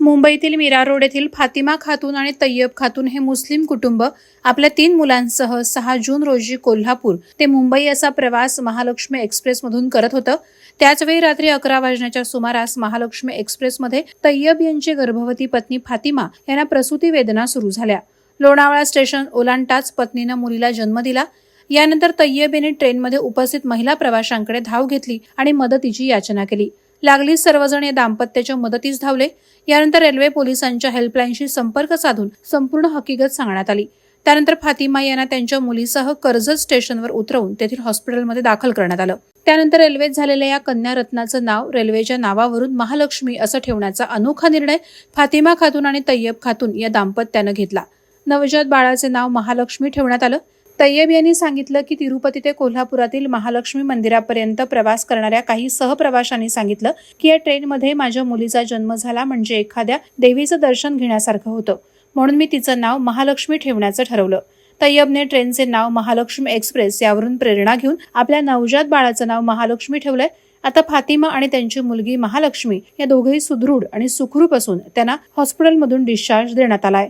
मुंबईतील मीरा रोड येथील फातिमा खातून आणि तय्यब खातून हे मुस्लिम कुटुंब आपल्या 3 मुलांसह 6 जून रोजी कोल्हापूर ते मुंबई असा प्रवास महालक्ष्मी एक्सप्रेसमधून करत होतं। त्याचवेळी रात्री 11 वाजण्याच्या सुमारास महालक्ष्मी एक्सप्रेसमध्ये तय्यब यांची गर्भवती पत्नी फातिमा यांना प्रसूती वेदना सुरू झाल्या। लोणावळा स्टेशन ओलांडताच पत्नीनं मुलीला जन्म दिला। यानंतर तय्यब यांनी ट्रेनमध्ये उपस्थित महिला प्रवाशांकडे धाव घेतली आणि मदतीची याचना केली। लागलीच सर्वजण या दाम्पत्याच्या मदतीस धावले। यानंतर रेल्वे पोलिसांच्या हेल्पलाईनशी संपर्क साधून संपूर्ण हकीकत सांगण्यात आली। त्यानंतर फातिमा यांना त्यांच्या मुलीसह कर्जत स्टेशनवर उतरवून तेथील हॉस्पिटलमध्ये दाखल करण्यात आलं। त्यानंतर रेल्वेत झालेल्या या कन्या रत्नाचं नाव रेल्वेच्या नावावरून महालक्ष्मी असं ठेवण्याचा अनोखा निर्णय फातिमा खातून आणि तय्यब खातून या दाम्पत्यानं घेतला। नवजात बाळाचे नाव महालक्ष्मी ठेवण्यात आलं। तय्यब यांनी सांगितलं की तिरुपती ते कोल्हापुरातील महालक्ष्मी मंदिरापर्यंत प्रवास करणाऱ्या काही सहप्रवाशांनी सांगितलं की या ट्रेनमध्ये माझ्या मुलीचा जन्म झाला म्हणजे एखाद्या देवीचं दर्शन घेण्यासारखं होतं, म्हणून मी तिचं नाव महालक्ष्मी ठेवण्याचं ठरवलं। तय्यबने ट्रेनचे नाव महालक्ष्मी एक्सप्रेस यावरून प्रेरणा घेऊन आपल्या नवजात बाळाचं नाव महालक्ष्मी ठेवलंय। आता फातिमा आणि त्यांची मुलगी महालक्ष्मी या दोघेही सुदृढ आणि सुखरूप असून त्यांना हॉस्पिटलमधून डिस्चार्ज देण्यात आलाय।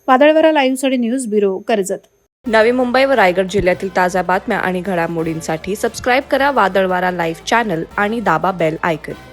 वादळवारा लाईव्हसाठी न्यूज ब्युरो, कर्जत। नवी मुंबई व रायगड जिल्ह्यातील ताज्या बातम्या आणि घडामोडींसाठी सबस्क्राईब करा वादळवारा लाईव्ह चॅनल आणि दाबा बेल आयकॉन।